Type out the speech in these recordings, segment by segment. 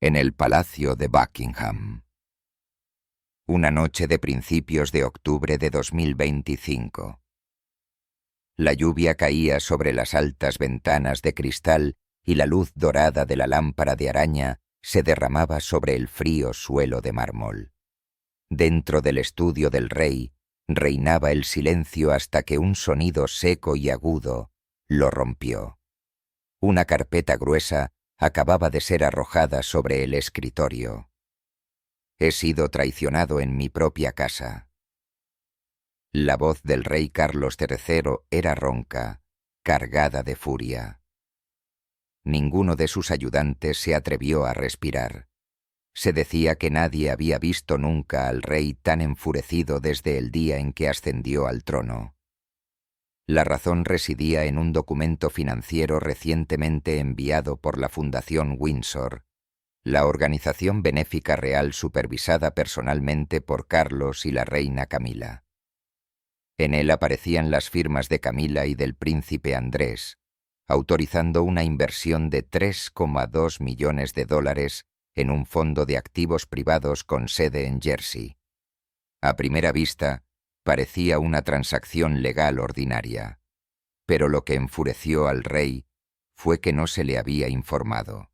en el Palacio de Buckingham. Una noche de principios de octubre de 2025. La lluvia caía sobre las altas ventanas de cristal y la luz dorada de la lámpara de araña se derramaba sobre el frío suelo de mármol. Dentro del estudio del rey reinaba el silencio hasta que un sonido seco y agudo lo rompió. Una carpeta gruesa acababa de ser arrojada sobre el escritorio. He sido traicionado en mi propia casa. La voz del rey Carlos III era ronca, cargada de furia. Ninguno de sus ayudantes se atrevió a respirar. Se decía que nadie había visto nunca al rey tan enfurecido desde el día en que ascendió al trono. La razón residía en un documento financiero recientemente enviado por la Fundación Windsor, la organización benéfica real supervisada personalmente por Carlos y la reina Camila. En él aparecían las firmas de Camila y del príncipe Andrés, autorizando una inversión de $3,2 millones en un fondo de activos privados con sede en Jersey. A primera vista, parecía una transacción legal ordinaria, pero lo que enfureció al rey fue que no se le había informado.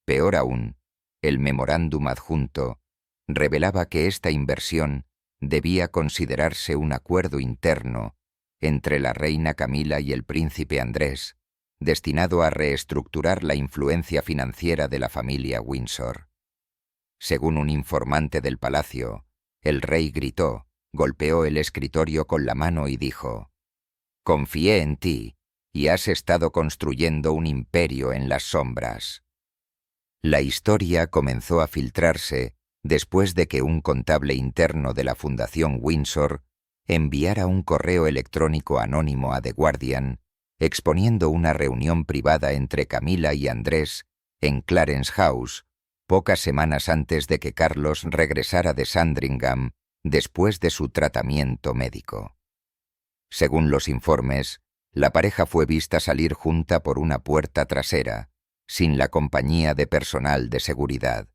Peor aún, el memorándum adjunto revelaba que esta inversión debía considerarse un acuerdo interno entre la reina Camila y el príncipe Andrés, destinado a reestructurar la influencia financiera de la familia Windsor. Según un informante del palacio, el rey gritó, golpeó el escritorio con la mano y dijo: «Confié en ti y has estado construyendo un imperio en las sombras». La historia comenzó a filtrarse después de que un contable interno de la Fundación Windsor enviara un correo electrónico anónimo a The Guardian exponiendo una reunión privada entre Camila y Andrés en Clarence House, pocas semanas antes de que Carlos regresara de Sandringham después de su tratamiento médico. Según los informes, la pareja fue vista salir junta por una puerta trasera, sin la compañía de personal de seguridad.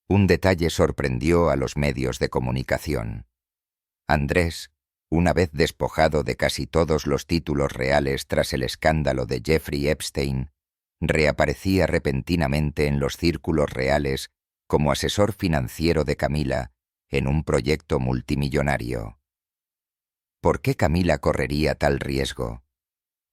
Un detalle sorprendió a los medios de comunicación. Andrés, una vez despojado de casi todos los títulos reales tras el escándalo de Jeffrey Epstein, reaparecía repentinamente en los círculos reales como asesor financiero de Camila en un proyecto multimillonario. ¿Por qué Camila correría tal riesgo?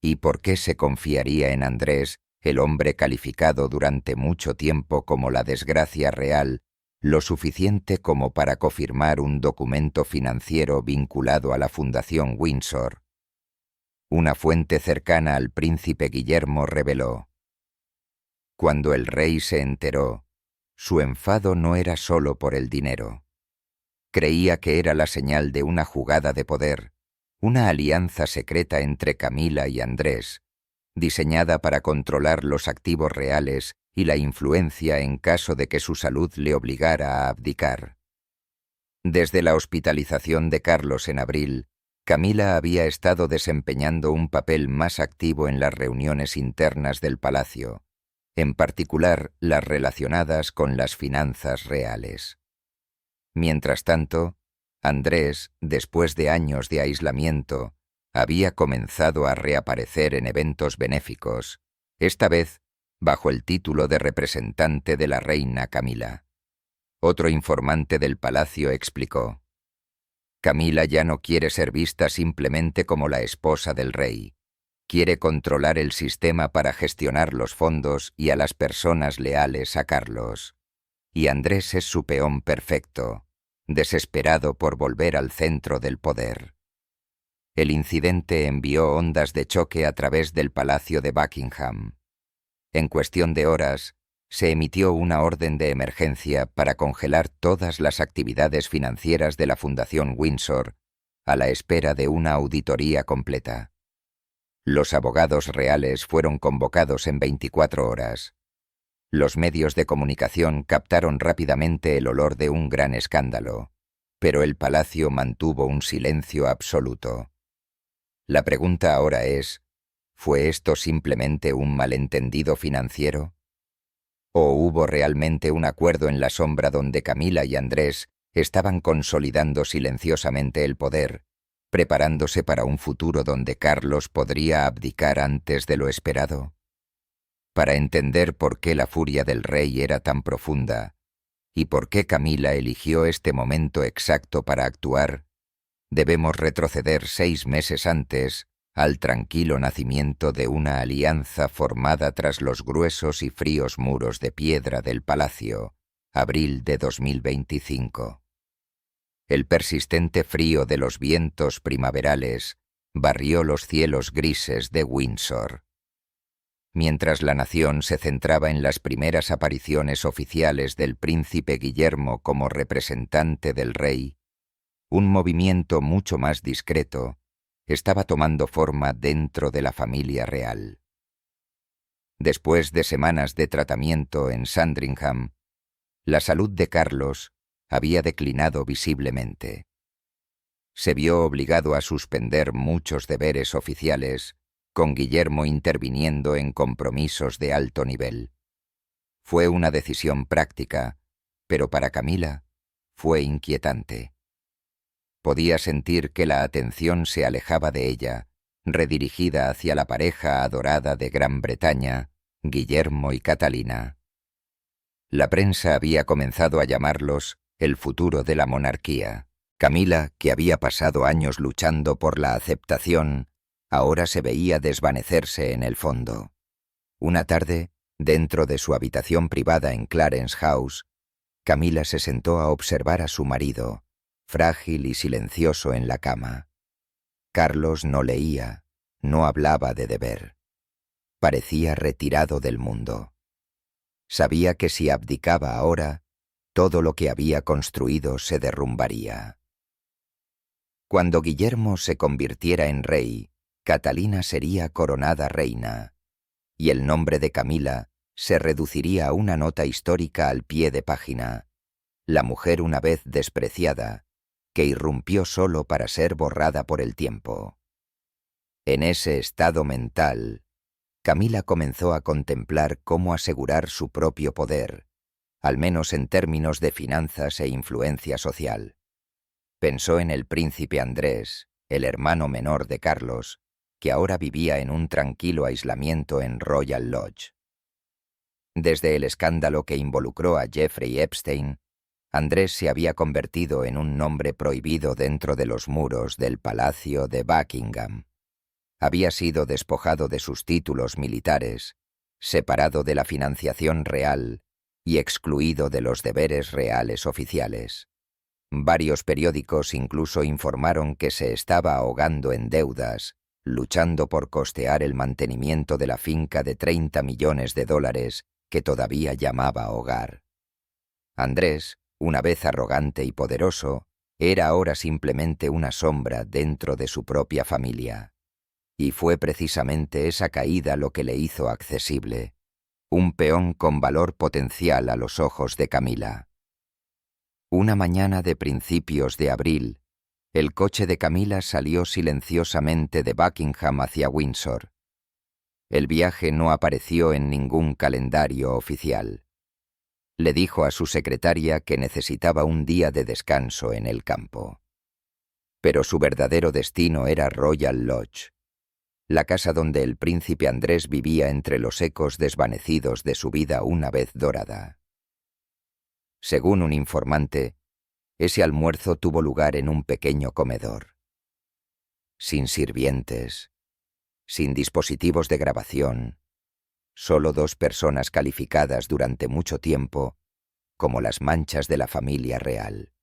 ¿Y por qué se confiaría en Andrés, el hombre calificado durante mucho tiempo como la desgracia real, lo suficiente como para confirmar un documento financiero vinculado a la Fundación Windsor? Una fuente cercana al príncipe Guillermo reveló: cuando el rey se enteró, su enfado no era solo por el dinero. Creía que era la señal de una jugada de poder, una alianza secreta entre Camila y Andrés, diseñada para controlar los activos reales y la influencia en caso de que su salud le obligara a abdicar. Desde la hospitalización de Carlos en abril, Camila había estado desempeñando un papel más activo en las reuniones internas del palacio, en particular las relacionadas con las finanzas reales. Mientras tanto, Andrés, después de años de aislamiento, había comenzado a reaparecer en eventos benéficos, esta vez bajo el título de representante de la reina Camila. Otro informante del palacio explicó: Camila ya no quiere ser vista simplemente como la esposa del rey. Quiere controlar el sistema para gestionar los fondos y a las personas leales a Carlos. Y Andrés es su peón perfecto, desesperado por volver al centro del poder. El incidente envió ondas de choque a través del Palacio de Buckingham. En cuestión de horas, se emitió una orden de emergencia para congelar todas las actividades financieras de la Fundación Windsor a la espera de una auditoría completa. Los abogados reales fueron convocados en 24 horas. Los medios de comunicación captaron rápidamente el olor de un gran escándalo, pero el palacio mantuvo un silencio absoluto. La pregunta ahora es: ¿fue esto simplemente un malentendido financiero? ¿O hubo realmente un acuerdo en la sombra donde Camila y Andrés estaban consolidando silenciosamente el poder, preparándose para un futuro donde Carlos podría abdicar antes de lo esperado? Para entender por qué la furia del rey era tan profunda y por qué Camila eligió este momento exacto para actuar, debemos retroceder 6 meses antes al tranquilo nacimiento de una alianza formada tras los gruesos y fríos muros de piedra del palacio, abril de 2025. El persistente frío de los vientos primaverales barrió los cielos grises de Windsor. Mientras la nación se centraba en las primeras apariciones oficiales del príncipe Guillermo como representante del rey, un movimiento mucho más discreto estaba tomando forma dentro de la familia real. Después de semanas de tratamiento en Sandringham, la salud de Carlos había declinado visiblemente. Se vio obligado a suspender muchos deberes oficiales, con Guillermo interviniendo en compromisos de alto nivel. Fue una decisión práctica, pero para Camila fue inquietante. Podía sentir que la atención se alejaba de ella, redirigida hacia la pareja adorada de Gran Bretaña, Guillermo y Catalina. La prensa había comenzado a llamarlos el futuro de la monarquía. Camila, que había pasado años luchando por la aceptación, ahora se veía desvanecerse en el fondo. Una tarde, dentro de su habitación privada en Clarence House, Camila se sentó a observar a su marido, frágil y silencioso en la cama. Carlos no leía, no hablaba de deber. Parecía retirado del mundo. Sabía que si abdicaba ahora, todo lo que había construido se derrumbaría. Cuando Guillermo se convirtiera en rey, Catalina sería coronada reina, y el nombre de Camila se reduciría a una nota histórica al pie de página, la mujer una vez despreciada, que irrumpió solo para ser borrada por el tiempo. En ese estado mental, Camila comenzó a contemplar cómo asegurar su propio poder, al menos en términos de finanzas e influencia social. Pensó en el príncipe Andrés, el hermano menor de Carlos, que ahora vivía en un tranquilo aislamiento en Royal Lodge. Desde el escándalo que involucró a Jeffrey Epstein, Andrés se había convertido en un nombre prohibido dentro de los muros del Palacio de Buckingham. Había sido despojado de sus títulos militares, separado de la financiación real y excluido de los deberes reales oficiales. Varios periódicos incluso informaron que se estaba ahogando en deudas, luchando por costear el mantenimiento de la finca de $30 millones que todavía llamaba hogar. Andrés, una vez arrogante y poderoso, era ahora simplemente una sombra dentro de su propia familia. Y fue precisamente esa caída lo que le hizo accesible, un peón con valor potencial a los ojos de Camila. Una mañana de principios de abril, el coche de Camila salió silenciosamente de Buckingham hacia Windsor. El viaje no apareció en ningún calendario oficial. Le dijo a su secretaria que necesitaba un día de descanso en el campo. Pero su verdadero destino era Royal Lodge, la casa donde el príncipe Andrés vivía entre los ecos desvanecidos de su vida una vez dorada. Según un informante, ese almuerzo tuvo lugar en un pequeño comedor. Sin sirvientes, sin dispositivos de grabación, solo 2 personas calificadas durante mucho tiempo como las manchas de la familia real.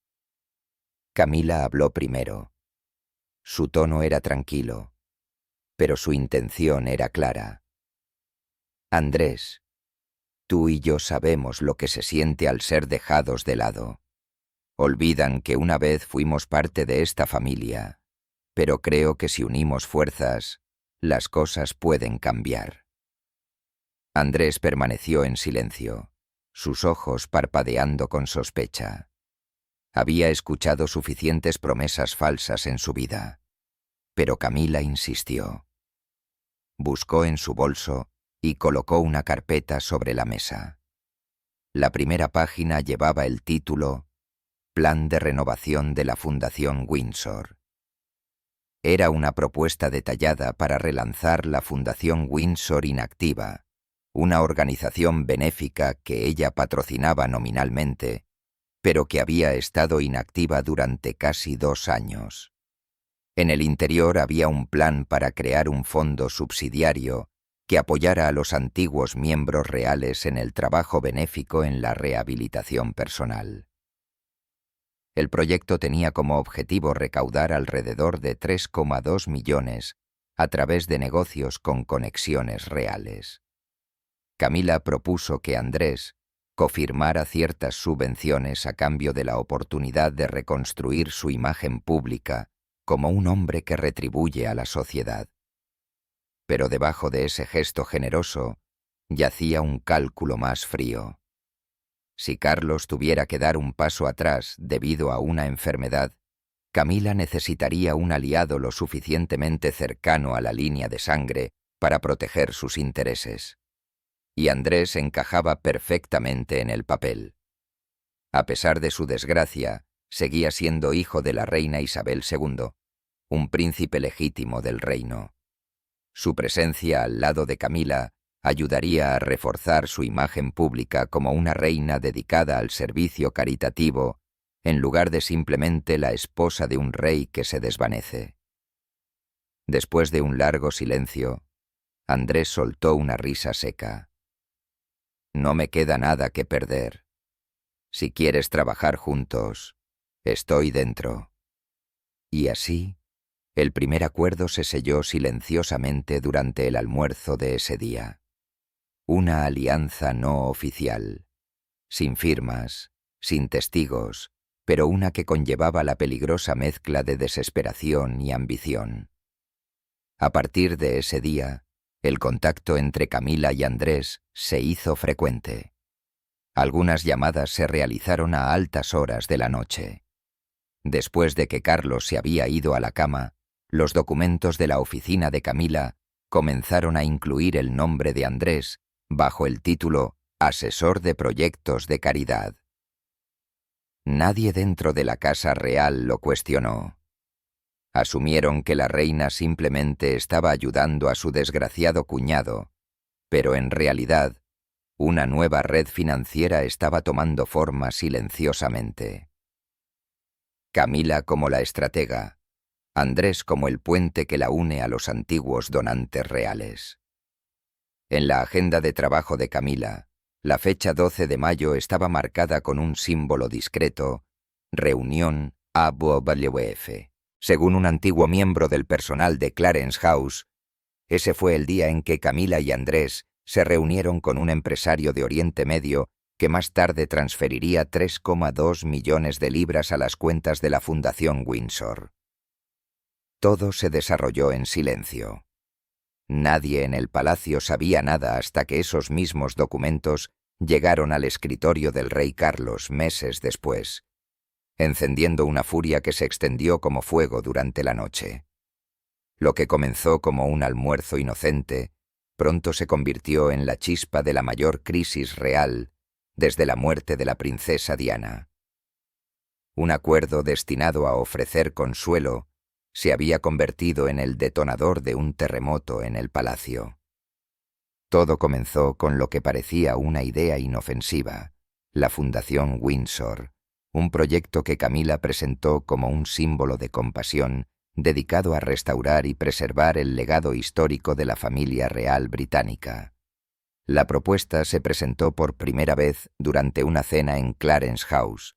Camila habló primero. Su tono era tranquilo, pero su intención era clara. Andrés, tú y yo sabemos lo que se siente al ser dejados de lado. Olvidan que una vez fuimos parte de esta familia, pero creo que si unimos fuerzas, las cosas pueden cambiar. Andrés permaneció en silencio, sus ojos parpadeando con sospecha. Había escuchado suficientes promesas falsas en su vida, pero Camila insistió. Buscó en su bolso y colocó una carpeta sobre la mesa. La primera página llevaba el título Plan de renovación de la Fundación Windsor. Era una propuesta detallada para relanzar la Fundación Windsor inactiva, una organización benéfica que ella patrocinaba nominalmente, pero que había estado inactiva durante casi 2 años. En el interior había un plan para crear un fondo subsidiario que apoyara a los antiguos miembros reales en el trabajo benéfico en la rehabilitación personal. El proyecto tenía como objetivo recaudar alrededor de 3,2 millones a través de negocios con conexiones reales. Camila propuso que Andrés cofirmara ciertas subvenciones a cambio de la oportunidad de reconstruir su imagen pública como un hombre que retribuye a la sociedad. Pero debajo de ese gesto generoso yacía un cálculo más frío. Si Carlos tuviera que dar un paso atrás debido a una enfermedad, Camila necesitaría un aliado lo suficientemente cercano a la línea de sangre para proteger sus intereses. Y Andrés encajaba perfectamente en el papel. A pesar de su desgracia, seguía siendo hijo de la reina Isabel II, un príncipe legítimo del reino. Su presencia al lado de Camila ayudaría a reforzar su imagen pública como una reina dedicada al servicio caritativo, en lugar de simplemente la esposa de un rey que se desvanece. Después de un largo silencio, Andrés soltó una risa seca. No me queda nada que perder. Si quieres trabajar juntos, estoy dentro. Y así, el primer acuerdo se selló silenciosamente durante el almuerzo de ese día. Una alianza no oficial, sin firmas, sin testigos, pero una que conllevaba la peligrosa mezcla de desesperación y ambición. A partir de ese día, el contacto entre Camila y Andrés se hizo frecuente. Algunas llamadas se realizaron a altas horas de la noche. Después de que Carlos se había ido a la cama, los documentos de la oficina de Camila comenzaron a incluir el nombre de Andrés bajo el título Asesor de Proyectos de Caridad. Nadie dentro de la Casa Real lo cuestionó. Asumieron que la reina simplemente estaba ayudando a su desgraciado cuñado, pero en realidad, una nueva red financiera estaba tomando forma silenciosamente. Camila como la estratega, Andrés como el puente que la une a los antiguos donantes reales. En la agenda de trabajo de Camila, la fecha 12 de mayo estaba marcada con un símbolo discreto, reunión ABOWF. Según un antiguo miembro del personal de Clarence House, ese fue el día en que Camila y Andrés se reunieron con un empresario de Oriente Medio que más tarde transferiría 3,2 millones de libras a las cuentas de la Fundación Windsor. Todo se desarrolló en silencio. Nadie en el palacio sabía nada hasta que esos mismos documentos llegaron al escritorio del rey Carlos meses después, encendiendo una furia que se extendió como fuego durante la noche. Lo que comenzó como un almuerzo inocente, pronto se convirtió en la chispa de la mayor crisis real desde la muerte de la princesa Diana. Un acuerdo destinado a ofrecer consuelo se había convertido en el detonador de un terremoto en el palacio. Todo comenzó con lo que parecía una idea inofensiva, la Fundación Windsor, un proyecto que Camila presentó como un símbolo de compasión dedicado a restaurar y preservar el legado histórico de la familia real británica. La propuesta se presentó por primera vez durante una cena en Clarence House,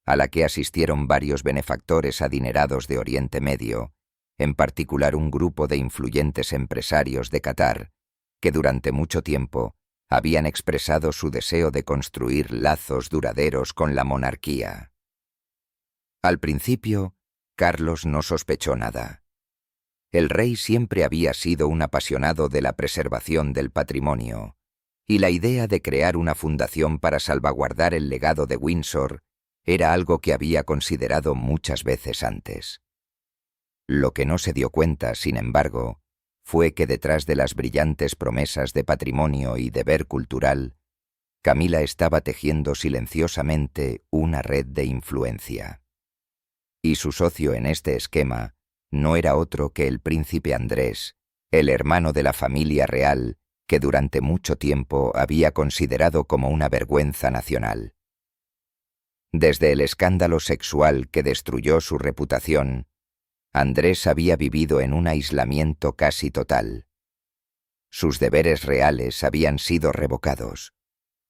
a la que asistieron varios benefactores adinerados de Oriente Medio, en particular un grupo de influyentes empresarios de Qatar, que durante mucho tiempo habían expresado su deseo de construir lazos duraderos con la monarquía. Al principio, Carlos no sospechó nada. El rey siempre había sido un apasionado de la preservación del patrimonio, y la idea de crear una fundación para salvaguardar el legado de Windsor era algo que había considerado muchas veces antes. Lo que no se dio cuenta, sin embargo, fue que detrás de las brillantes promesas de patrimonio y deber cultural, Camila estaba tejiendo silenciosamente una red de influencia. Y su socio en este esquema no era otro que el príncipe Andrés, el hermano de la familia real que durante mucho tiempo había considerado como una vergüenza nacional. Desde el escándalo sexual que destruyó su reputación, Andrés había vivido en un aislamiento casi total. Sus deberes reales habían sido revocados,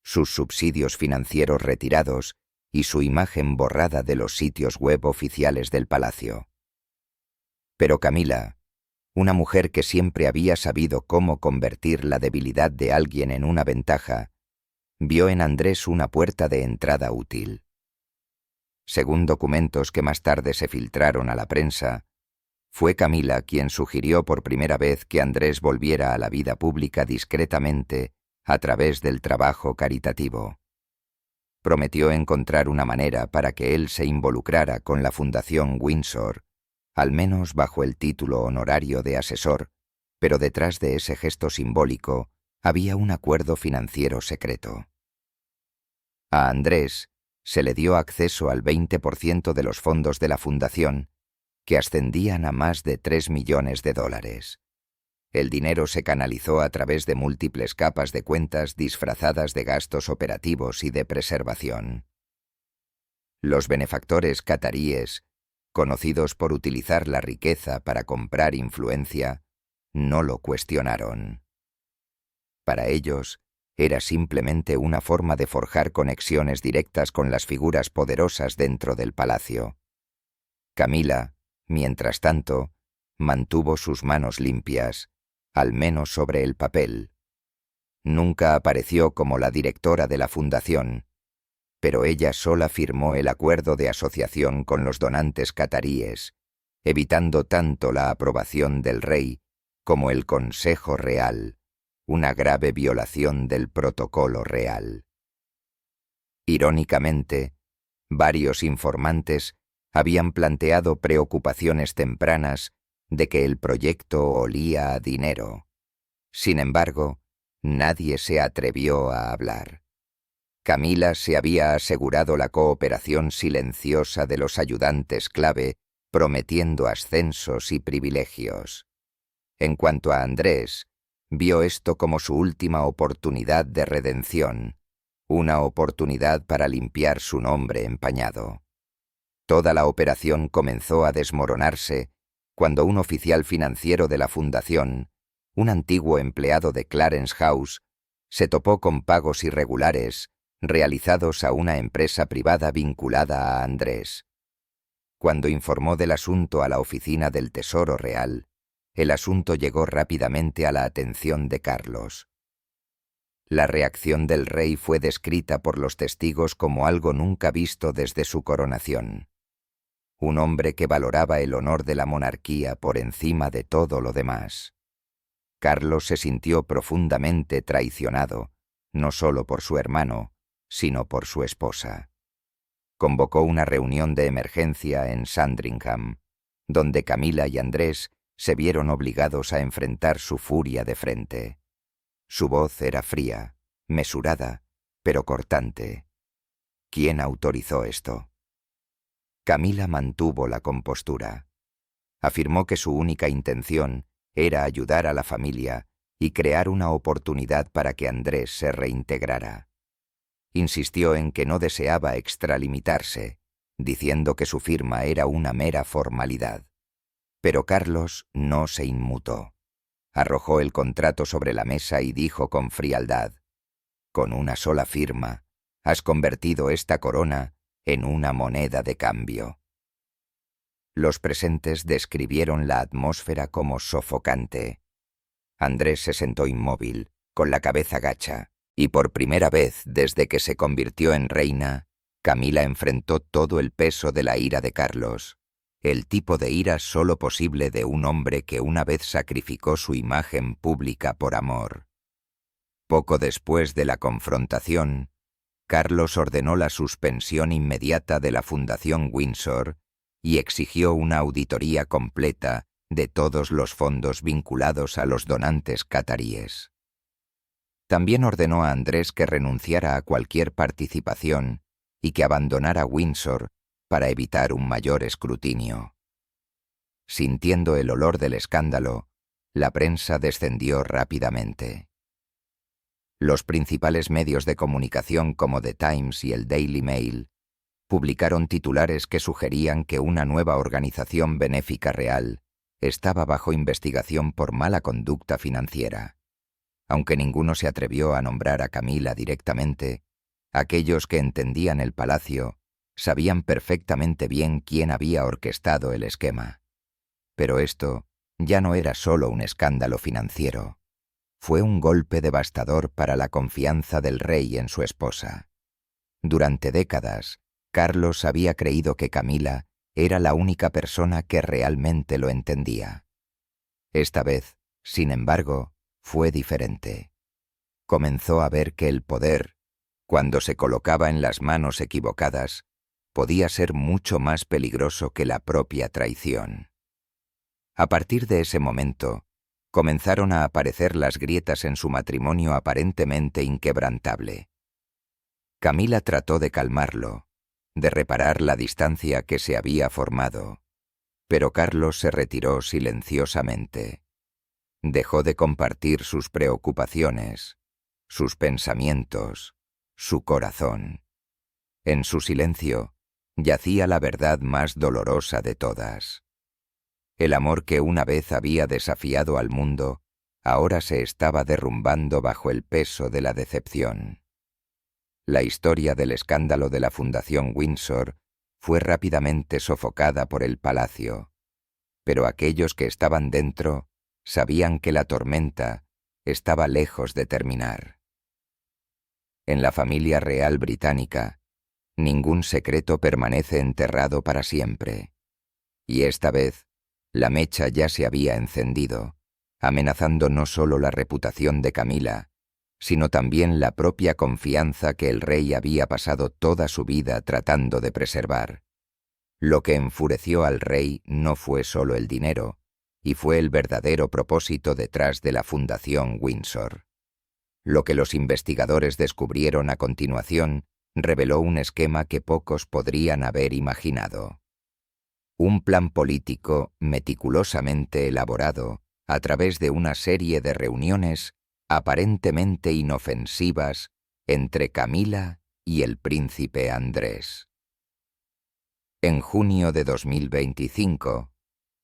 sus subsidios financieros retirados y su imagen borrada de los sitios web oficiales del palacio. Pero Camila, una mujer que siempre había sabido cómo convertir la debilidad de alguien en una ventaja, vio en Andrés una puerta de entrada útil. Según documentos que más tarde se filtraron a la prensa, fue Camila quien sugirió por primera vez que Andrés volviera a la vida pública discretamente a través del trabajo caritativo. Prometió encontrar una manera para que él se involucrara con la Fundación Windsor, al menos bajo el título honorario de asesor, pero detrás de ese gesto simbólico había un acuerdo financiero secreto. A Andrés se le dio acceso al 20% de los fondos de la fundación, que ascendían a más de $3 millones. El dinero se canalizó a través de múltiples capas de cuentas disfrazadas de gastos operativos y de preservación. Los benefactores cataríes, conocidos por utilizar la riqueza para comprar influencia, no lo cuestionaron. Para ellos, era simplemente una forma de forjar conexiones directas con las figuras poderosas dentro del palacio. Camila, mientras tanto, mantuvo sus manos limpias, al menos sobre el papel. Nunca apareció como la directora de la fundación, pero ella sola firmó el acuerdo de asociación con los donantes cataríes, evitando tanto la aprobación del rey como el Consejo Real, una grave violación del protocolo real. Irónicamente, varios informantes habían planteado preocupaciones tempranas de que el proyecto olía a dinero. Sin embargo, nadie se atrevió a hablar. Camila se había asegurado la cooperación silenciosa de los ayudantes clave, prometiendo ascensos y privilegios. En cuanto a Andrés, vio esto como su última oportunidad de redención, una oportunidad para limpiar su nombre empañado. Toda la operación comenzó a desmoronarse cuando un oficial financiero de la fundación, un antiguo empleado de Clarence House, se topó con pagos irregulares realizados a una empresa privada vinculada a Andrés. Cuando informó del asunto a la oficina del Tesoro Real, el asunto llegó rápidamente a la atención de Carlos. La reacción del rey fue descrita por los testigos como algo nunca visto desde su coronación. Un hombre que valoraba el honor de la monarquía por encima de todo lo demás. Carlos se sintió profundamente traicionado, no solo por su hermano, sino por su esposa. Convocó una reunión de emergencia en Sandringham, donde Camila y Andrés se vieron obligados a enfrentar su furia de frente. Su voz era fría, mesurada, pero cortante. ¿Quién autorizó esto? Camila mantuvo la compostura. Afirmó que su única intención era ayudar a la familia y crear una oportunidad para que Andrés se reintegrara. Insistió en que no deseaba extralimitarse, diciendo que su firma era una mera formalidad. Pero Carlos no se inmutó. Arrojó el contrato sobre la mesa y dijo con frialdad: «Con una sola firma, has convertido esta corona en una moneda de cambio». Los presentes describieron la atmósfera como sofocante. Andrés se sentó inmóvil, con la cabeza gacha, y por primera vez desde que se convirtió en reina, Camila enfrentó todo el peso de la ira de Carlos, el tipo de ira solo posible de un hombre que una vez sacrificó su imagen pública por amor. Poco después de la confrontación, Carlos ordenó la suspensión inmediata de la Fundación Windsor y exigió una auditoría completa de todos los fondos vinculados a los donantes cataríes. También ordenó a Andrés que renunciara a cualquier participación y que abandonara Windsor para evitar un mayor escrutinio. Sintiendo el olor del escándalo, la prensa descendió rápidamente. Los principales medios de comunicación como The Times y el Daily Mail publicaron titulares que sugerían que una nueva organización benéfica real estaba bajo investigación por mala conducta financiera. Aunque ninguno se atrevió a nombrar a Camila directamente, aquellos que entendían el palacio sabían perfectamente bien quién había orquestado el esquema. Pero esto ya no era solo un escándalo financiero. Fue un golpe devastador para la confianza del rey en su esposa. Durante décadas, Carlos había creído que Camila era la única persona que realmente lo entendía. Esta vez, sin embargo, fue diferente. Comenzó a ver que el poder, cuando se colocaba en las manos equivocadas, podía ser mucho más peligroso que la propia traición. A partir de ese momento, comenzaron a aparecer las grietas en su matrimonio aparentemente inquebrantable. Camila trató de calmarlo, de reparar la distancia que se había formado, pero Carlos se retiró silenciosamente. Dejó de compartir sus preocupaciones, sus pensamientos, su corazón. En su silencio yacía la verdad más dolorosa de todas. El amor que una vez había desafiado al mundo, ahora se estaba derrumbando bajo el peso de la decepción. La historia del escándalo de la Fundación Windsor fue rápidamente sofocada por el palacio, pero aquellos que estaban dentro sabían que la tormenta estaba lejos de terminar. En la familia real británica, ningún secreto permanece enterrado para siempre, y esta vez la mecha ya se había encendido, amenazando no solo la reputación de Camila, sino también la propia confianza que el rey había pasado toda su vida tratando de preservar. Lo que enfureció al rey no fue solo el dinero, y fue el verdadero propósito detrás de la Fundación Windsor. Lo que los investigadores descubrieron a continuación reveló un esquema que pocos podrían haber imaginado. Un plan político meticulosamente elaborado a través de una serie de reuniones aparentemente inofensivas entre Camila y el príncipe Andrés. En junio de 2025,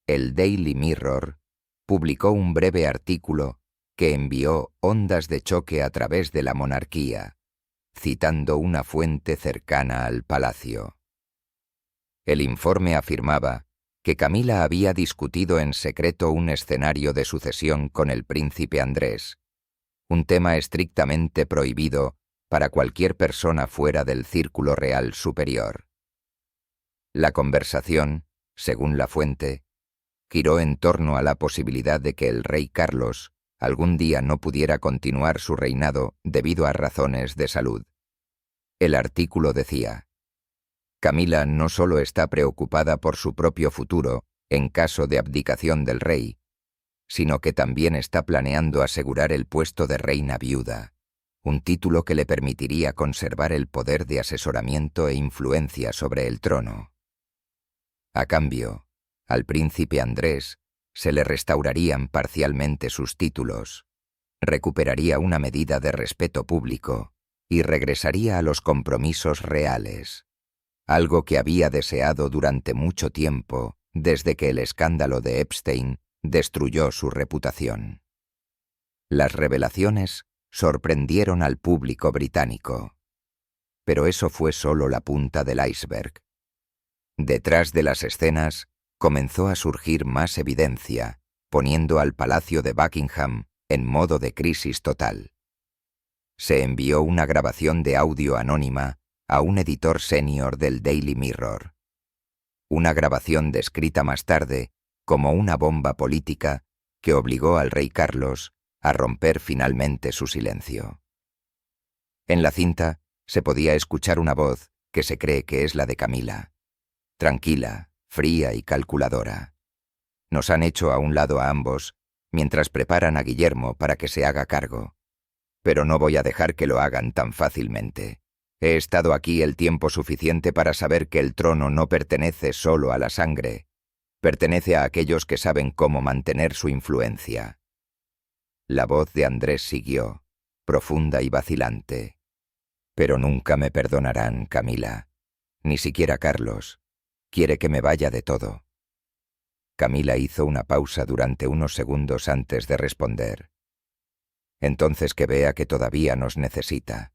el Daily Mirror publicó un breve artículo que envió ondas de choque a través de la monarquía, citando una fuente cercana al palacio. El informe afirmaba que Camila había discutido en secreto un escenario de sucesión con el príncipe Andrés, un tema estrictamente prohibido para cualquier persona fuera del círculo real superior. La conversación, según la fuente, giró en torno a la posibilidad de que el rey Carlos algún día no pudiera continuar su reinado debido a razones de salud. El artículo decía: Camila no solo está preocupada por su propio futuro en caso de abdicación del rey, sino que también está planeando asegurar el puesto de reina viuda, un título que le permitiría conservar el poder de asesoramiento e influencia sobre el trono. A cambio, al príncipe Andrés se le restaurarían parcialmente sus títulos, recuperaría una medida de respeto público y regresaría a los compromisos reales, algo que había deseado durante mucho tiempo desde que el escándalo de Epstein destruyó su reputación. Las revelaciones sorprendieron al público británico, pero eso fue solo la punta del iceberg. Detrás de las escenas comenzó a surgir más evidencia, poniendo al Palacio de Buckingham en modo de crisis total. Se envió una grabación de audio anónima a un editor senior del Daily Mirror. Una grabación descrita más tarde como una bomba política que obligó al rey Carlos a romper finalmente su silencio. En la cinta se podía escuchar una voz que se cree que es la de Camila, tranquila, fría y calculadora. Nos han hecho a un lado a ambos mientras preparan a Guillermo para que se haga cargo. Pero no voy a dejar que lo hagan tan fácilmente. He estado aquí el tiempo suficiente para saber que el trono no pertenece solo a la sangre. Pertenece a aquellos que saben cómo mantener su influencia. La voz de Andrés siguió, profunda y vacilante. Pero nunca me perdonarán, Camila. Ni siquiera Carlos. Quiere que me vaya de todo. Camila hizo una pausa durante unos segundos antes de responder. Entonces que vea que todavía nos necesita.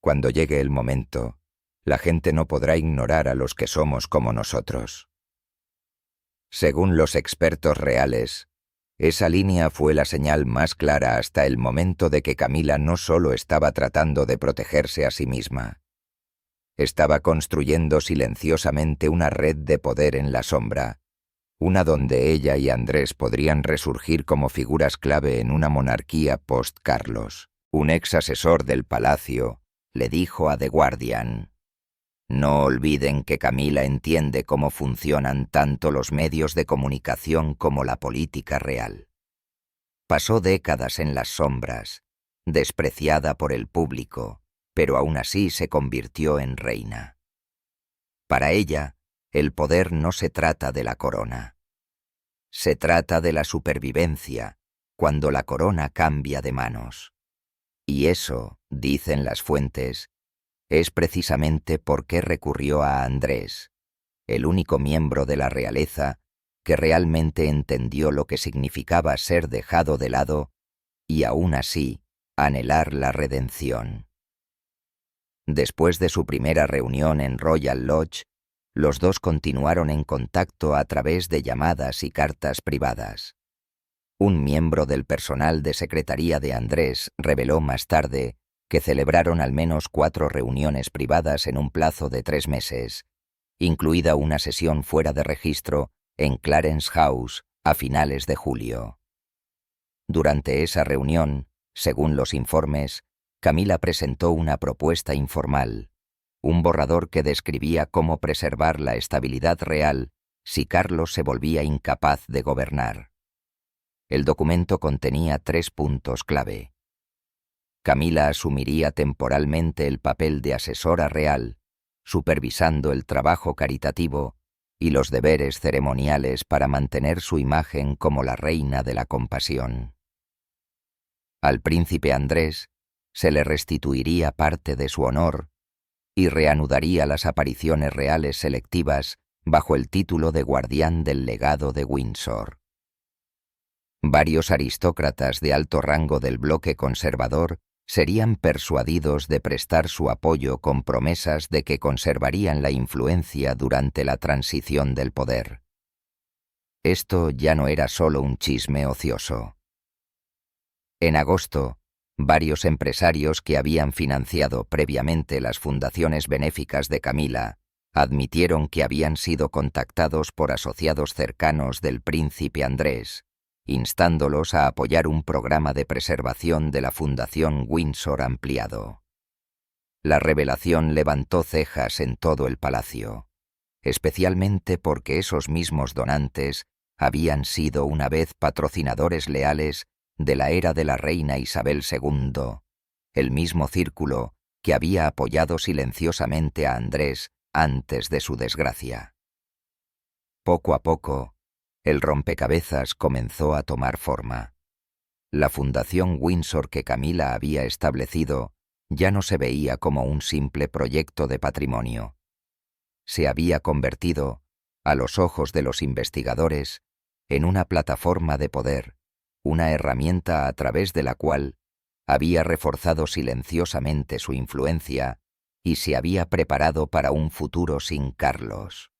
Cuando llegue el momento, la gente no podrá ignorar a los que somos como nosotros. Según los expertos reales, esa línea fue la señal más clara hasta el momento de que Camila no solo estaba tratando de protegerse a sí misma. Estaba construyendo silenciosamente una red de poder en la sombra, una donde ella y Andrés podrían resurgir como figuras clave en una monarquía post-Carlos. Un ex asesor del palacio le dijo a The Guardian: «No olviden que Camila entiende cómo funcionan tanto los medios de comunicación como la política real. Pasó décadas en las sombras, despreciada por el público, pero aún así se convirtió en reina. Para ella, el poder no se trata de la corona. Se trata de la supervivencia, cuando la corona cambia de manos. Y eso, dicen las fuentes, es precisamente por qué recurrió a Andrés, el único miembro de la realeza que realmente entendió lo que significaba ser dejado de lado y aún así anhelar la redención. Después de su primera reunión en Royal Lodge, los dos continuaron en contacto a través de llamadas y cartas privadas. Un miembro del personal de secretaría de Andrés reveló más tarde que celebraron al menos 4 reuniones privadas en un plazo de 3 meses, incluida una sesión fuera de registro en Clarence House a finales de julio. Durante esa reunión, según los informes, Camila presentó una propuesta informal, un borrador que describía cómo preservar la estabilidad real si Carlos se volvía incapaz de gobernar. El documento contenía 3 puntos clave. Camila asumiría temporalmente el papel de asesora real, supervisando el trabajo caritativo y los deberes ceremoniales para mantener su imagen como la reina de la compasión. Al príncipe Andrés se le restituiría parte de su honor y reanudaría las apariciones reales selectivas bajo el título de guardián del legado de Windsor. Varios aristócratas de alto rango del bloque conservador serían persuadidos de prestar su apoyo con promesas de que conservarían la influencia durante la transición del poder. Esto ya no era solo un chisme ocioso. En agosto, varios empresarios que habían financiado previamente las fundaciones benéficas de Camila admitieron que habían sido contactados por asociados cercanos del príncipe Andrés, instándolos a apoyar un programa de preservación de la Fundación Windsor ampliado. La revelación levantó cejas en todo el palacio, especialmente porque esos mismos donantes habían sido una vez patrocinadores leales de la era de la reina Isabel II, el mismo círculo que había apoyado silenciosamente a Andrés antes de su desgracia. Poco a poco, el rompecabezas comenzó a tomar forma. La Fundación Windsor que Camila había establecido ya no se veía como un simple proyecto de patrimonio. Se había convertido, a los ojos de los investigadores, en una plataforma de poder, una herramienta a través de la cual había reforzado silenciosamente su influencia y se había preparado para un futuro sin Carlos.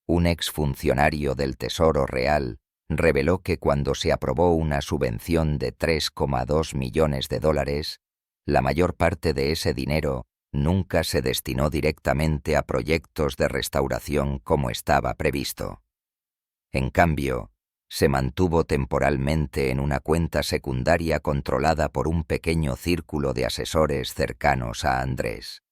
Un exfuncionario del Tesoro Real reveló que cuando se aprobó una subvención de $3,2 millones, la mayor parte de ese dinero nunca se destinó directamente a proyectos de restauración como estaba previsto. En cambio, se mantuvo temporalmente en una cuenta secundaria controlada por un pequeño círculo de asesores cercanos a Andrés.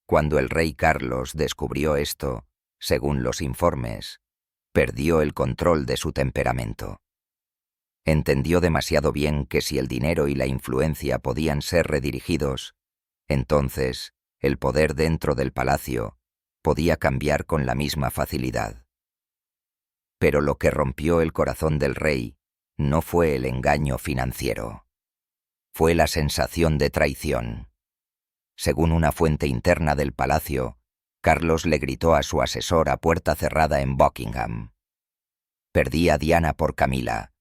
Cuando el rey Carlos descubrió esto, según los informes, perdió el control de su temperamento. Entendió demasiado bien que si el dinero y la influencia podían ser redirigidos, entonces el poder dentro del palacio podía cambiar con la misma facilidad. Pero lo que rompió el corazón del rey no fue el engaño financiero. Fue la sensación de traición. Según una fuente interna del palacio, Carlos le gritó a su asesor a puerta cerrada en Buckingham: «Perdí a Diana por Camila,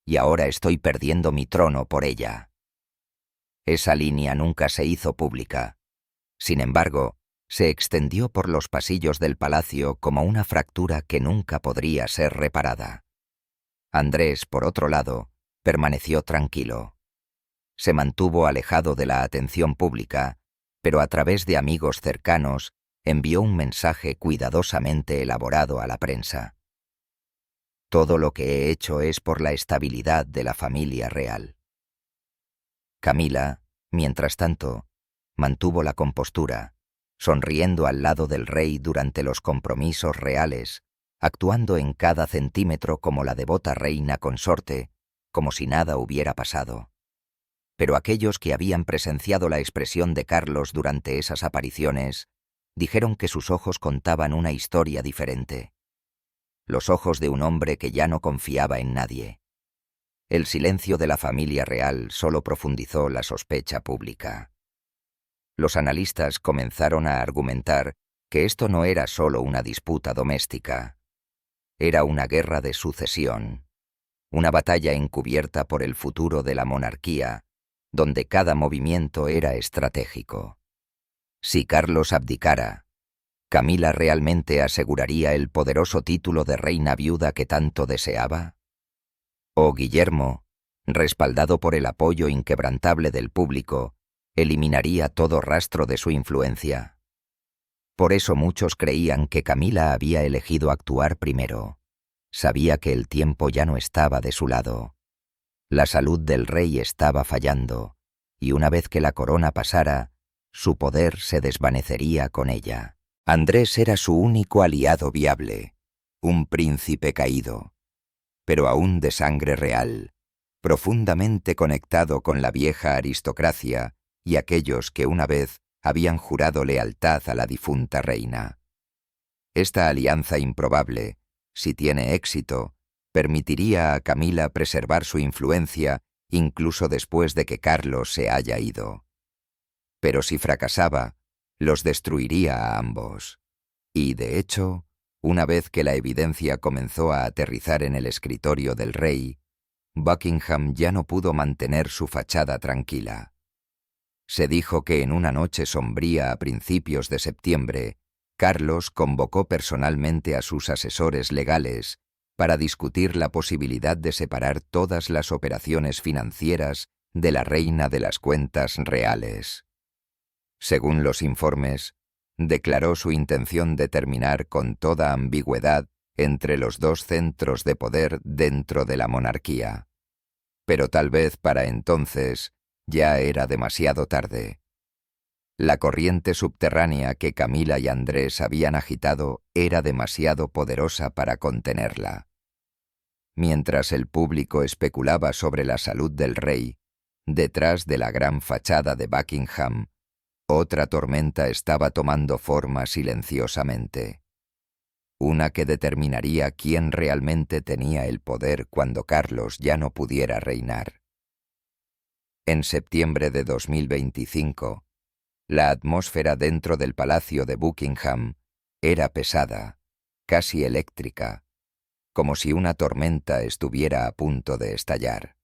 y ahora estoy perdiendo mi trono por ella». Esa línea nunca se hizo pública. Sin embargo, se extendió por los pasillos del palacio como una fractura que nunca podría ser reparada. Andrés, por otro lado, permaneció tranquilo. Se mantuvo alejado de la atención pública, pero a través de amigos cercanos envió un mensaje cuidadosamente elaborado a la prensa. «Todo lo que he hecho es por la estabilidad de la familia real». Camila, mientras tanto, mantuvo la compostura, sonriendo al lado del rey durante los compromisos reales, actuando en cada centímetro como la devota reina consorte, como si nada hubiera pasado. Pero aquellos que habían presenciado la expresión de Carlos durante esas apariciones dijeron que sus ojos contaban una historia diferente. Los ojos de un hombre que ya no confiaba en nadie. El silencio de la familia real solo profundizó la sospecha pública. Los analistas comenzaron a argumentar que esto no era solo una disputa doméstica. Era una guerra de sucesión, una batalla encubierta por el futuro de la monarquía, donde cada movimiento era estratégico. Si Carlos abdicara, ¿Camila realmente aseguraría el poderoso título de reina viuda que tanto deseaba? ¿O Guillermo, respaldado por el apoyo inquebrantable del público, eliminaría todo rastro de su influencia? Por eso muchos creían que Camila había elegido actuar primero. Sabía que el tiempo ya no estaba de su lado. La salud del rey estaba fallando, y una vez que la corona pasara, su poder se desvanecería con ella. Andrés era su único aliado viable, un príncipe caído, pero aún de sangre real, profundamente conectado con la vieja aristocracia y aquellos que una vez habían jurado lealtad a la difunta reina. Esta alianza improbable, si tiene éxito, permitiría a Camila preservar su influencia incluso después de que Carlos se haya ido. Pero si fracasaba, los destruiría a ambos. Y, de hecho, una vez que la evidencia comenzó a aterrizar en el escritorio del rey, Buckingham ya no pudo mantener su fachada tranquila. Se dijo que en una noche sombría a principios de septiembre, Carlos convocó personalmente a sus asesores legales para discutir la posibilidad de separar todas las operaciones financieras de la reina de las cuentas reales. Según los informes, declaró su intención de terminar con toda ambigüedad entre los dos centros de poder dentro de la monarquía. Pero tal vez para entonces ya era demasiado tarde. La corriente subterránea que Camila y Andrés habían agitado era demasiado poderosa para contenerla. Mientras el público especulaba sobre la salud del rey, detrás de la gran fachada de Buckingham, otra tormenta estaba tomando forma silenciosamente. Una que determinaría quién realmente tenía el poder cuando Carlos ya no pudiera reinar. En septiembre de 2025, la atmósfera dentro del palacio de Buckingham era pesada, casi eléctrica, como si una tormenta estuviera a punto de estallar.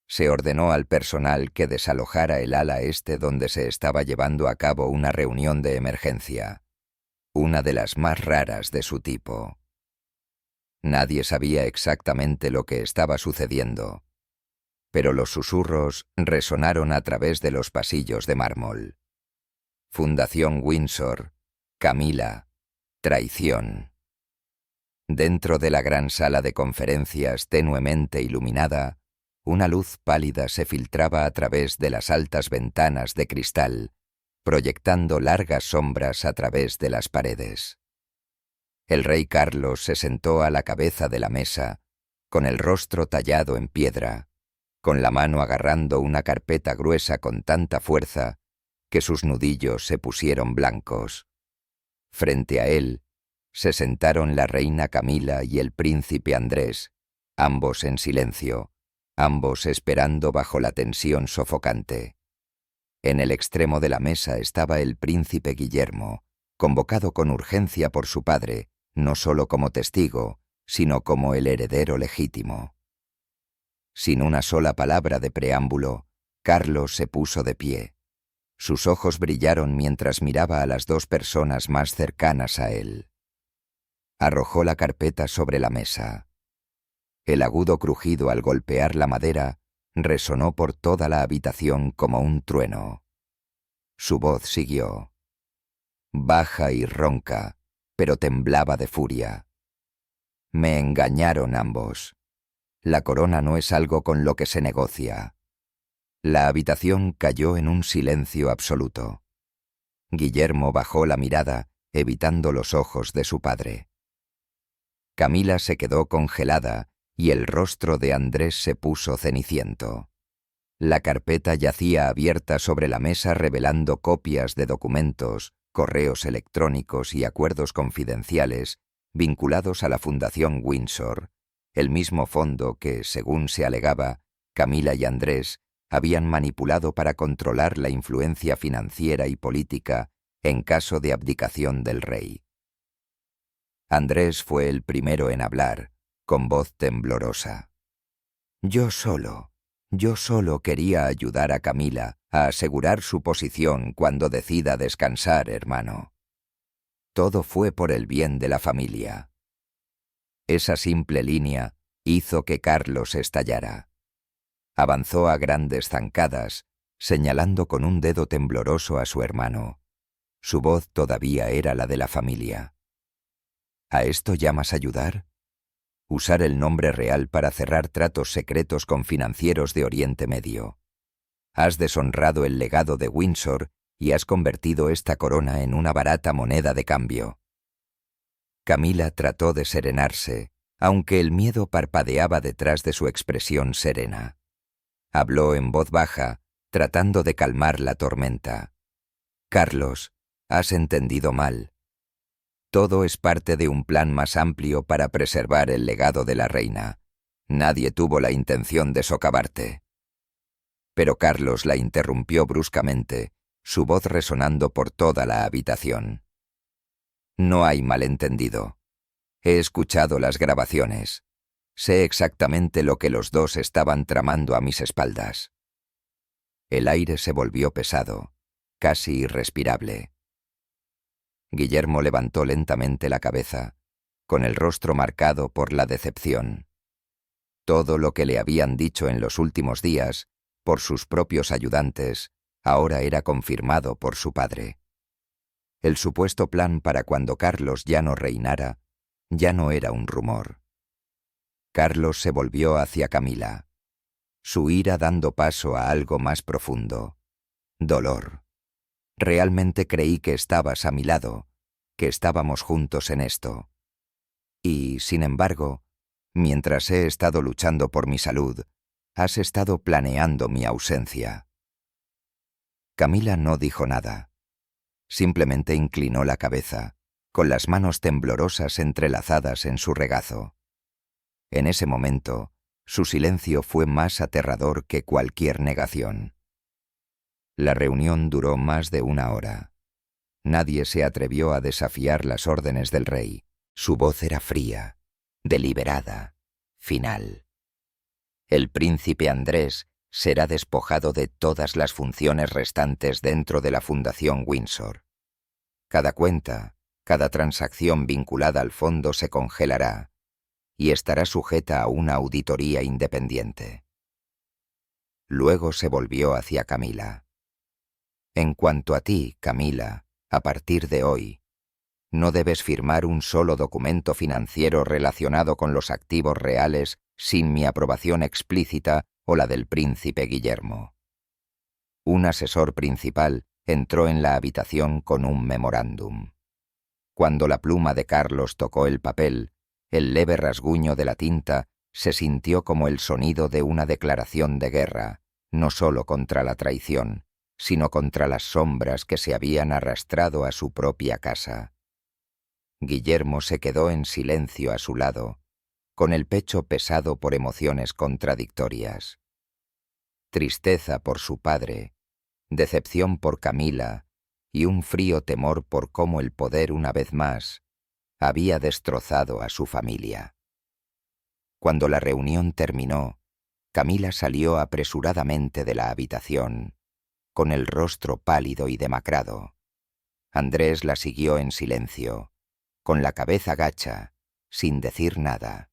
Se ordenó al personal que desalojara el ala este donde se estaba llevando a cabo una reunión de emergencia, una de las más raras de su tipo. Nadie sabía exactamente lo que estaba sucediendo, pero los susurros resonaron a través de los pasillos de mármol. Fundación Windsor, Camila, traición. Dentro de la gran sala de conferencias tenuemente iluminada, una luz pálida se filtraba a través de las altas ventanas de cristal, proyectando largas sombras a través de las paredes. El rey Carlos se sentó a la cabeza de la mesa, con el rostro tallado en piedra, con la mano agarrando una carpeta gruesa con tanta fuerza que sus nudillos se pusieron blancos. Frente a él se sentaron la reina Camila y el príncipe Andrés, ambos en silencio, ambos esperando bajo la tensión sofocante. En el extremo de la mesa estaba el príncipe Guillermo, convocado con urgencia por su padre, no solo como testigo, sino como el heredero legítimo. Sin una sola palabra de preámbulo, Carlos se puso de pie. Sus ojos brillaron mientras miraba a las dos personas más cercanas a él. Arrojó la carpeta sobre la mesa. El agudo crujido al golpear la madera resonó por toda la habitación como un trueno. Su voz siguió, baja y ronca, pero temblaba de furia. Me engañaron ambos. La corona no es algo con lo que se negocia. La habitación cayó en un silencio absoluto. Guillermo bajó la mirada, evitando los ojos de su padre. Camila se quedó congelada y el rostro de Andrés se puso ceniciento. La carpeta yacía abierta sobre la mesa revelando copias de documentos, correos electrónicos y acuerdos confidenciales vinculados a la Fundación Windsor, el mismo fondo que, según se alegaba, Camila y Andrés habían manipulado para controlar la influencia financiera y política en caso de abdicación del rey. Andrés fue el primero en hablar, con voz temblorosa. Yo solo quería ayudar a Camila a asegurar su posición cuando decida descansar, hermano. Todo fue por el bien de la familia. Esa simple línea hizo que Carlos estallara. Avanzó a grandes zancadas, señalando con un dedo tembloroso a su hermano. Su voz todavía era la de la familia. ¿A esto llamas ayudar? Usar el nombre real para cerrar tratos secretos con financieros de Oriente Medio. Has deshonrado el legado de Windsor y has convertido esta corona en una barata moneda de cambio. Camila trató de serenarse, aunque el miedo parpadeaba detrás de su expresión serena. Habló en voz baja, tratando de calmar la tormenta. Carlos, has entendido mal. Todo es parte de un plan más amplio para preservar el legado de la reina. Nadie tuvo la intención de socavarte. Pero Carlos la interrumpió bruscamente, su voz resonando por toda la habitación. No hay malentendido. He escuchado las grabaciones. Sé exactamente lo que los dos estaban tramando a mis espaldas. El aire se volvió pesado, casi irrespirable. Guillermo levantó lentamente la cabeza, con el rostro marcado por la decepción. Todo lo que le habían dicho en los últimos días, por sus propios ayudantes, ahora era confirmado por su padre. El supuesto plan para cuando Carlos ya no reinara, ya no era un rumor. Carlos se volvió hacia Camila, su ira dando paso a algo más profundo. Dolor. Realmente creí que estabas a mi lado, que estábamos juntos en esto. Y, sin embargo, mientras he estado luchando por mi salud, has estado planeando mi ausencia. Camila no dijo nada. Simplemente inclinó la cabeza, con las manos temblorosas entrelazadas en su regazo. En ese momento, su silencio fue más aterrador que cualquier negación. La reunión duró más de 1 hora. Nadie se atrevió a desafiar las órdenes del rey. Su voz era fría, deliberada, final. El príncipe Andrés será despojado de todas las funciones restantes dentro de la Fundación Windsor. Cada cuenta, cada transacción vinculada al fondo se congelará y estará sujeta a una auditoría independiente. Luego se volvió hacia Camila. En cuanto a ti, Camila, a partir de hoy, no debes firmar un solo documento financiero relacionado con los activos reales sin mi aprobación explícita o la del príncipe Guillermo. Un asesor principal entró en la habitación con un memorándum. Cuando la pluma de Carlos tocó el papel, el leve rasguño de la tinta se sintió como el sonido de una declaración de guerra, no solo contra la traición, sino contra las sombras que se habían arrastrado a su propia casa. Guillermo se quedó en silencio a su lado, con el pecho pesado por emociones contradictorias. Tristeza por su padre, decepción por Camila y un frío temor por cómo el poder una vez más había destrozado a su familia. Cuando la reunión terminó, Camila salió apresuradamente de la habitación, con el rostro pálido y demacrado. Andrés la siguió en silencio, con la cabeza gacha, sin decir nada.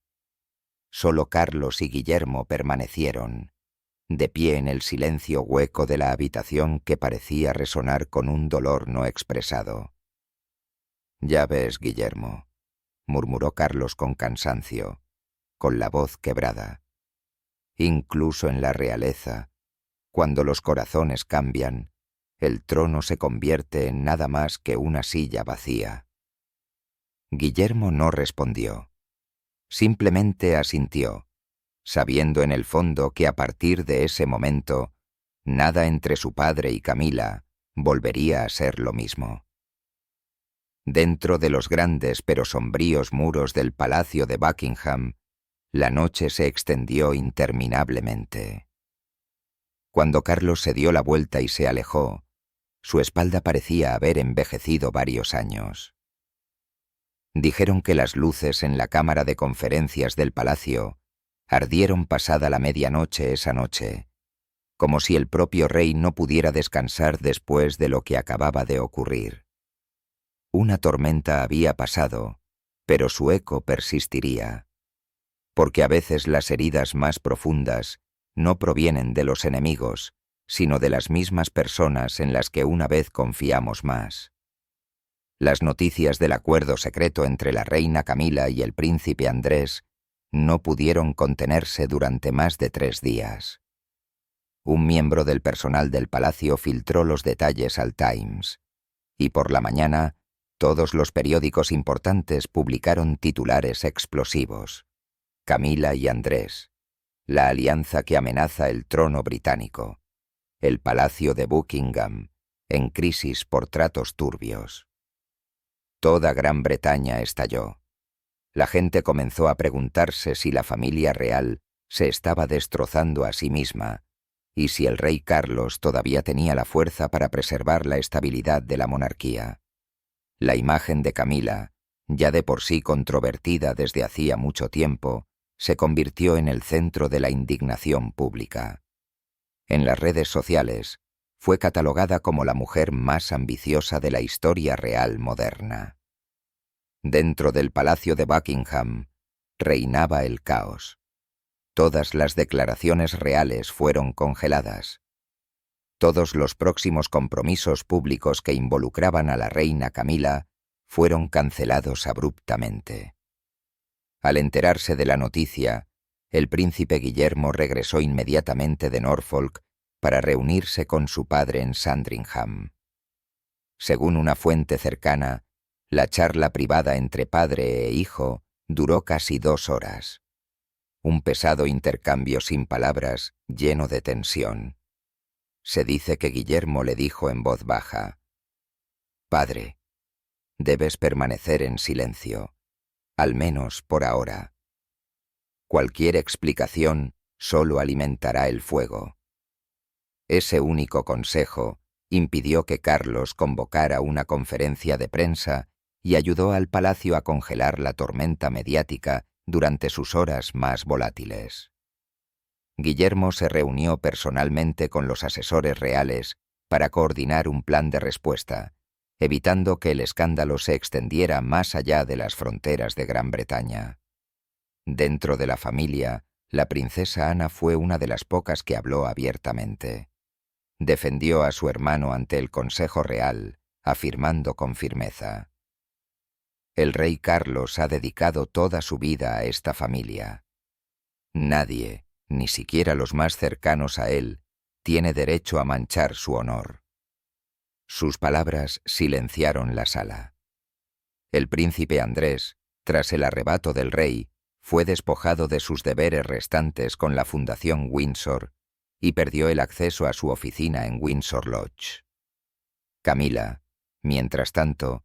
Solo Carlos y Guillermo permanecieron, de pie en el silencio hueco de la habitación que parecía resonar con un dolor no expresado. «Ya ves, Guillermo», murmuró Carlos con cansancio, con la voz quebrada. «Incluso en la realeza, cuando los corazones cambian, el trono se convierte en nada más que una silla vacía». Guillermo no respondió. Simplemente asintió, sabiendo en el fondo que a partir de ese momento, nada entre su padre y Camila volvería a ser lo mismo. Dentro de los grandes pero sombríos muros del Palacio de Buckingham, la noche se extendió interminablemente. Cuando Carlos se dio la vuelta y se alejó, su espalda parecía haber envejecido varios años. Dijeron que las luces en la cámara de conferencias del palacio ardieron pasada la medianoche esa noche, como si el propio rey no pudiera descansar después de lo que acababa de ocurrir. Una tormenta había pasado, pero su eco persistiría, porque a veces las heridas más profundas no provienen de los enemigos, sino de las mismas personas en las que una vez confiamos más. Las noticias del acuerdo secreto entre la reina Camila y el príncipe Andrés no pudieron contenerse durante más de 3 días. Un miembro del personal del palacio filtró los detalles al Times, y por la mañana todos los periódicos importantes publicaron titulares explosivos. Camila y Andrés, la alianza que amenaza el trono británico, el Palacio de Buckingham, en crisis por tratos turbios. Toda Gran Bretaña estalló. La gente comenzó a preguntarse si la familia real se estaba destrozando a sí misma y si el rey Carlos todavía tenía la fuerza para preservar la estabilidad de la monarquía. La imagen de Camila, ya de por sí controvertida desde hacía mucho tiempo, se convirtió en el centro de la indignación pública. En las redes sociales, fue catalogada como la mujer más ambiciosa de la historia real moderna. Dentro del Palacio de Buckingham reinaba el caos. Todas las declaraciones reales fueron congeladas. Todos los próximos compromisos públicos que involucraban a la reina Camila fueron cancelados abruptamente. Al enterarse de la noticia, el príncipe Guillermo regresó inmediatamente de Norfolk para reunirse con su padre en Sandringham. Según una fuente cercana, la charla privada entre padre e hijo duró casi 2 horas. Un pesado intercambio sin palabras, lleno de tensión. Se dice que Guillermo le dijo en voz baja: «Padre, debes permanecer en silencio, al menos por ahora. Cualquier explicación solo alimentará el fuego». Ese único consejo impidió que Carlos convocara una conferencia de prensa y ayudó al palacio a congelar la tormenta mediática durante sus horas más volátiles. Guillermo se reunió personalmente con los asesores reales para coordinar un plan de respuesta, evitando que el escándalo se extendiera más allá de las fronteras de Gran Bretaña. Dentro de la familia, la princesa Ana fue una de las pocas que habló abiertamente. Defendió a su hermano ante el Consejo Real, afirmando con firmeza: «El rey Carlos ha dedicado toda su vida a esta familia. Nadie, ni siquiera los más cercanos a él, tiene derecho a manchar su honor». Sus palabras silenciaron la sala. El príncipe Andrés, tras el arrebato del rey, fue despojado de sus deberes restantes con la Fundación Windsor y perdió el acceso a su oficina en Windsor Lodge. Camila, mientras tanto,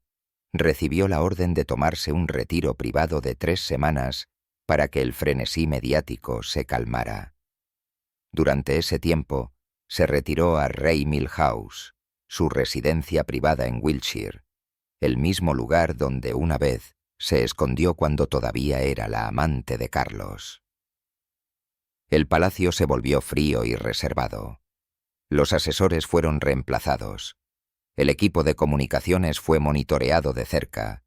recibió la orden de tomarse un retiro privado de 3 semanas para que el frenesí mediático se calmara. Durante ese tiempo, se retiró a Ray Mill House, su residencia privada en Wiltshire, el mismo lugar donde una vez se escondió cuando todavía era la amante de Carlos. El palacio se volvió frío y reservado. Los asesores fueron reemplazados. El equipo de comunicaciones fue monitoreado de cerca,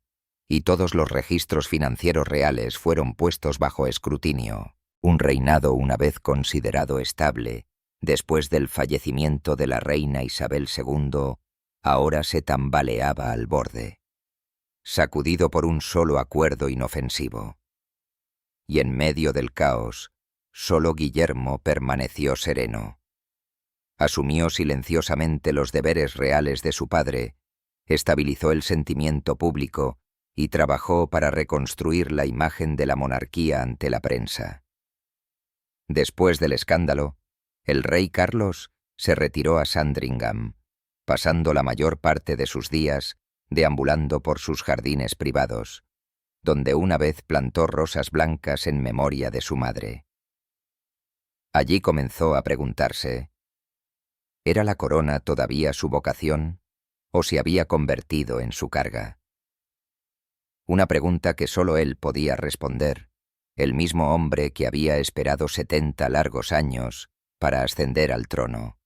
y todos los registros financieros reales fueron puestos bajo escrutinio. Un reinado una vez considerado estable, después del fallecimiento de la reina Isabel II, ahora se tambaleaba al borde, sacudido por un solo acuerdo inofensivo. Y en medio del caos, solo Guillermo permaneció sereno. Asumió silenciosamente los deberes reales de su padre, estabilizó el sentimiento público y trabajó para reconstruir la imagen de la monarquía ante la prensa. Después del escándalo, el rey Carlos se retiró a Sandringham, pasando la mayor parte de sus días deambulando por sus jardines privados, donde una vez plantó rosas blancas en memoria de su madre. Allí comenzó a preguntarse, ¿era la corona todavía su vocación o se había convertido en su carga? Una pregunta que solo él podía responder, el mismo hombre que había esperado 70 largos años para ascender al trono.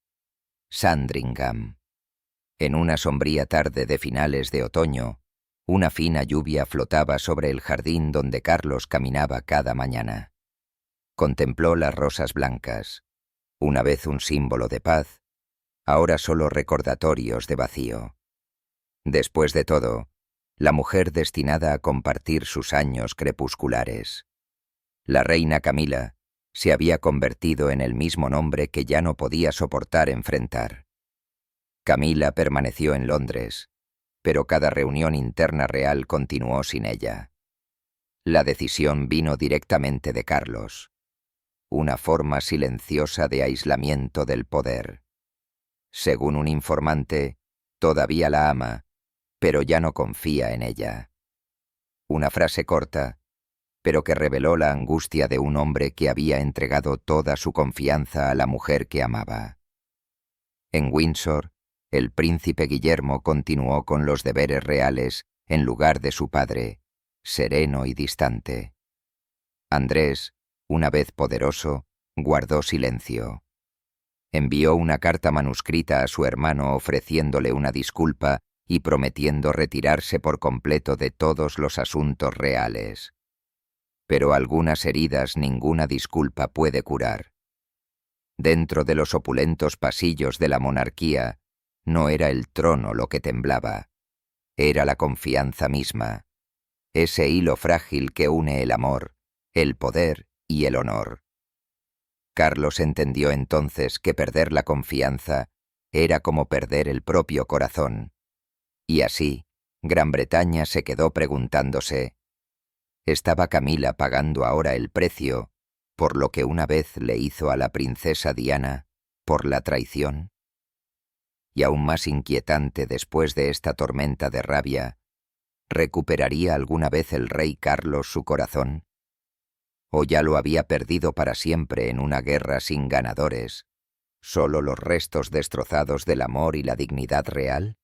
Sandringham. En una sombría tarde de finales de otoño, una fina lluvia flotaba sobre el jardín donde Carlos caminaba cada mañana. Contempló las rosas blancas, una vez un símbolo de paz, ahora solo recordatorios de vacío. Después de todo, la mujer destinada a compartir sus años crepusculares. La reina Camila se había convertido en el mismo nombre que ya no podía soportar enfrentar. Camila permaneció en Londres, pero cada reunión interna real continuó sin ella. La decisión vino directamente de Carlos, una forma silenciosa de aislamiento del poder. Según un informante, todavía la ama, pero ya no confía en ella. Una frase corta, pero que reveló la angustia de un hombre que había entregado toda su confianza a la mujer que amaba. En Windsor, el príncipe Guillermo continuó con los deberes reales en lugar de su padre, sereno y distante. Andrés, una vez poderoso, guardó silencio. Envió una carta manuscrita a su hermano ofreciéndole una disculpa y prometiendo retirarse por completo de todos los asuntos reales. Pero algunas heridas ninguna disculpa puede curar. Dentro de los opulentos pasillos de la monarquía, no era el trono lo que temblaba, era la confianza misma, ese hilo frágil que une el amor, el poder y el honor. Carlos entendió entonces que perder la confianza era como perder el propio corazón, y así Gran Bretaña se quedó preguntándose, ¿estaba Camila pagando ahora el precio por lo que una vez le hizo a la princesa Diana, por la traición? Y aún más inquietante después de esta tormenta de rabia, ¿recuperaría alguna vez el rey Carlos su corazón? ¿O ya lo había perdido para siempre en una guerra sin ganadores, solo los restos destrozados del amor y la dignidad real?